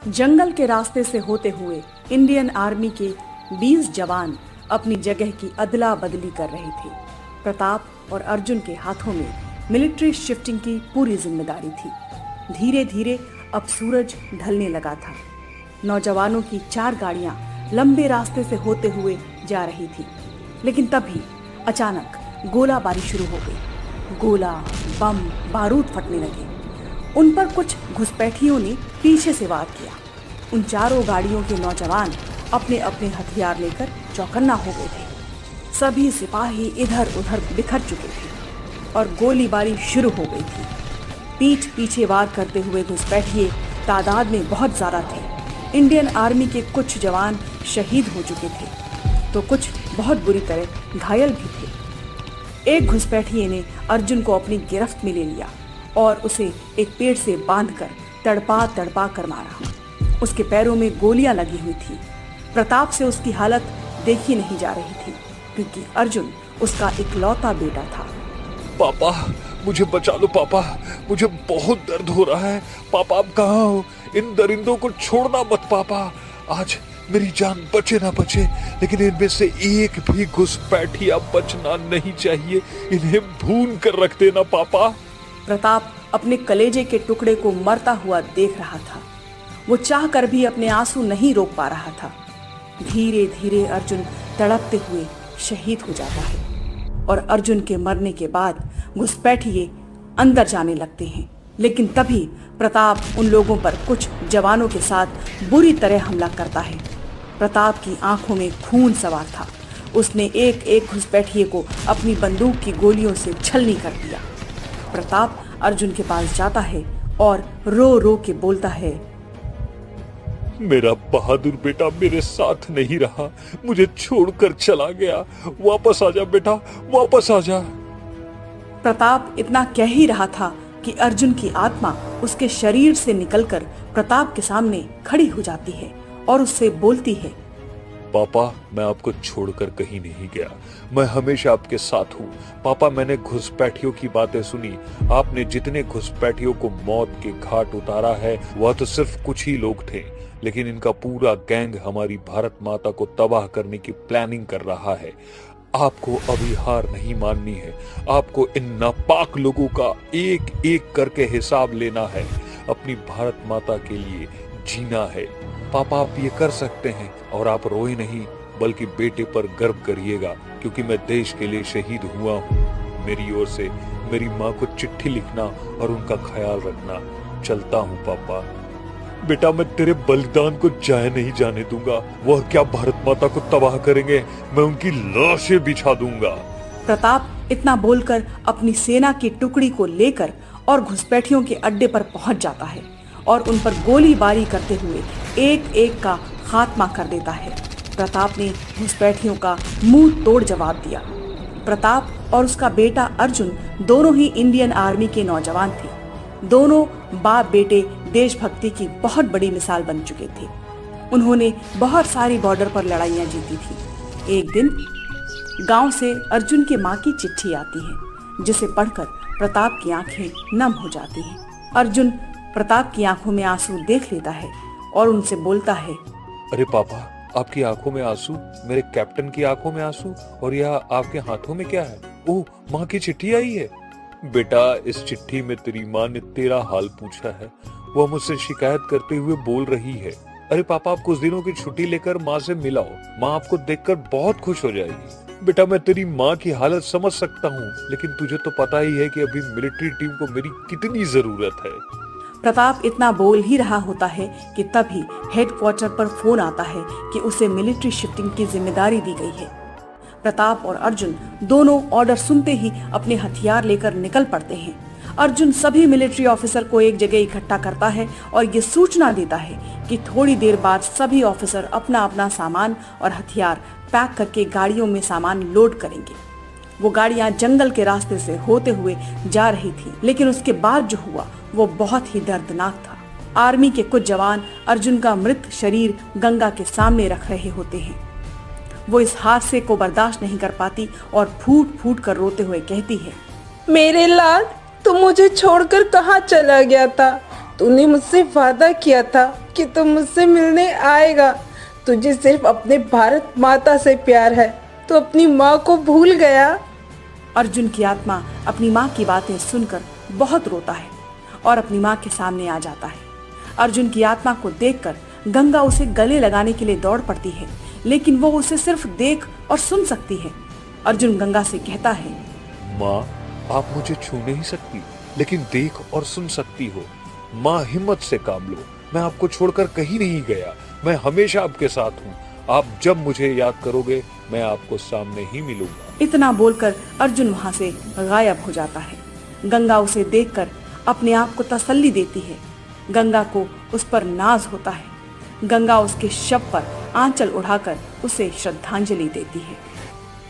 जंगल के रास्ते से होते हुए इंडियन आर्मी के 20 जवान अपनी जगह की अदला बदली कर रहे थे। प्रताप और अर्जुन के हाथों में मिलिट्री शिफ्टिंग की पूरी जिम्मेदारी थी। धीरे धीरे अब सूरज ढलने लगा था। नौजवानों की 4 गाड़ियां लंबे रास्ते से होते हुए जा रही थी, लेकिन तभी अचानक गोलाबारी शुरू हो गई। गोला, बम, बारूद फटने लगे। उन पर कुछ घुसपैठियों ने पीछे से वार किया। उन चारों गाड़ियों के नौजवान अपने अपने हथियार लेकर चौकन्ना हो गए थे। सभी सिपाही इधर उधर बिखर चुके थे और गोलीबारी शुरू हो गई थी। पीठ पीछे वार करते हुए घुसपैठिए तादाद में बहुत ज्यादा थे। इंडियन आर्मी के कुछ जवान शहीद हो चुके थे तो कुछ बहुत बुरी तरह घायल भी थे। एक घुसपैठिए ने अर्जुन को अपनी गिरफ्त में ले लिया और उसे एक पेड़ से बांधकर तड़पा तड़पा कर मारा। उसके पैरों में गोलियां लगी हुई थी। प्रताप से उसकी हालत देखी नहीं जा रही थी क्योंकि अर्जुन उसका इकलौता बेटा था। पापा, मुझे बचा लो पापा, मुझे बहुत दर्द हो रहा है। पापा आप कहाँ हो? इन दरिंदों को छोड़ना मत पापा। आज मेरी जान बचे ना बचे, लेकिन इनमें से एक भी घुसपैठिया बचना नहीं चाहिए। इन्हें भून कर रख देना पापा। प्रताप अपने कलेजे के टुकड़े को मरता हुआ देख रहा था। वो चाह कर भी अपने आंसू नहीं रोक पा रहा था। धीरे धीरे अर्जुन तड़पते हुए शहीद हो जाता है और अर्जुन के मरने के बाद घुसपैठिए अंदर जाने लगते हैं। लेकिन तभी प्रताप उन लोगों पर कुछ जवानों के साथ बुरी तरह हमला करता है। प्रताप की आंखों में खून सवार था। उसने एक एक घुसपैठिए को अपनी बंदूक की गोलियों से छलनी कर दिया। प्रताप अर्जुन के पास जाता है और रो रो के बोलता है, मेरा बहादुर बेटा मेरे साथ नहीं रहा, मुझे छोड़कर चला गया। वापस आ जा बेटा, वापस आ जा। प्रताप इतना कह ही रहा था कि अर्जुन की आत्मा उसके शरीर से निकलकर प्रताप के सामने खड़ी हो जाती है और उससे बोलती है, पापा मैं आपको छोड़कर कहीं नहीं गया, मैं हमेशा आपके साथ हूँ। पापा मैंने घुसपैठियों की बातें सुनी। आपने जितने घुसपैठियों को मौत के घाट उतारा है वह तो सिर्फ कुछ ही लोग थे, लेकिन इनका पूरा गैंग हमारी भारत माता को तबाह करने की प्लानिंग कर रहा है। आपको अभी हार नहीं माननी है। आपको इन नापाक लोगों का एक एक करके हिसाब लेना है। अपनी भारत माता के लिए जीना है। पापा आप ये कर सकते हैं और आप रोए नहीं बल्कि बेटे पर गर्व करिएगा, क्योंकि मैं देश के लिए शहीद हुआ हूँ। मेरी ओर से मेरी माँ को चिट्ठी लिखना और उनका ख्याल रखना। चलता हूँ पापा। बेटा मैं तेरे बलिदान को जाया नहीं जाने दूंगा। वह क्या भारत माता को तबाह करेंगे, मैं उनकी लाशें बिछा दूंगा। प्रताप इतना बोलकर अपनी सेना की टुकड़ी को लेकर और घुसपैठियों के अड्डे पर पहुंच जाता है और उन पर गोलीबारी करते हुए एक एक का खात्मा कर देता है। प्रताप ने घुसपैठियों का मुंह तोड़ जवाब दिया। प्रताप और उसका बेटा अर्जुन दोनों ही इंडियन आर्मी के नौजवान थे। दोनों बाप बेटे देशभक्ति की बहुत बड़ी मिसाल बन चुके थे। उन्होंने बहुत सारी बॉर्डर पर लड़ाइयां जीती थी। एक दिन गांव से अर्जुन की माँ की चिट्ठी आती है, जिसे पढ़कर प्रताप की आंखें नम हो जाती हैं। अर्जुन प्रताप की आंखों में आंसू देख लेता है और उनसे बोलता है, अरे पापा आपकी आंखों में आंसू, मेरे कैप्टन की आंखों में आंसू, और यह आपके हाथों में क्या है? ओह माँ की चिट्ठी आई है। बेटा इस चिट्ठी में तेरी माँ ने तेरा हाल पूछा है। वह मुझसे शिकायत करते हुए बोल रही है। अरे पापा आप कुछ दिनों की छुट्टी लेकर माँ से मिलाओ, माँ आपको देखकर बहुत खुश हो जाएगी। बेटा मैं तेरी माँ की हालत समझ सकता हूँ, लेकिन तुझे तो पता ही है कि अभी मिलिट्री टीम को मेरी कितनी जरूरत है। प्रताप इतना बोल ही रहा होता है कि तभी हेडक्वार्टर पर फोन आता है कि उसे मिलिट्री शिफ्टिंग की जिम्मेदारी दी गई है। प्रताप और अर्जुन दोनों ऑर्डर सुनते ही अपने हथियार लेकर निकल पड़ते हैं। अर्जुन सभी मिलिट्री ऑफिसर को एक जगह इकट्ठा करता है और ये सूचना देता है कि थोड़ी देर बाद सभी ऑफिसर अपना अपना सामान और हथियार पैक करके गाड़ियों में सामान लोड करेंगे। वो गाड़ियां जंगल के रास्ते से होते हुए जा रही थी, लेकिन उसके बाद जो हुआ वो बहुत ही दर्दनाक था। आर्मी के कुछ जवान अर्जुन का मृत शरीर गंगा के सामने रख रहे होते हैं। वो इस हादसे को बर्दाश्त नहीं कर पाती और फूट फूट कर रोते हुए कहती है, मेरे लाल, तू मुझे छोड़कर कहाँ चला गया था? तूने मुझसे वादा किया था कि तुम मुझसे मिलने आएगा। तुझे सिर्फ अपने भारत माता से प्यार है, तो अपनी माँ को भूल गया। अर्जुन की आत्मा अपनी माँ की बातें सुनकर बहुत रोता है और अपनी माँ के सामने आ जाता है। अर्जुन की आत्मा को देखकर गंगा उसे गले लगाने के लिए दौड़ पड़ती है, लेकिन वो उसे सिर्फ देख और सुन सकती है। अर्जुन गंगा से कहता है, माँ, आप मुझे छू नहीं सकती, लेकिन देख और सुन सकती हो। माँ, हिम्मत से काम लो, मैं आपको छोड़कर कहीं नहीं गया, मैं हमेशा आपके साथ हूँ। आप जब मुझे याद करोगे, मैं आपको सामने ही मिलूंगा। इतना बोलकर अर्जुन वहां से गायब हो जाता है। गंगा उसे देखकर अपने आप को तसल्ली देती है। गंगा को उस पर नाज होता है। गंगा उसके शव पर आंचल उड़ाकर उसे श्रद्धांजलि देती है।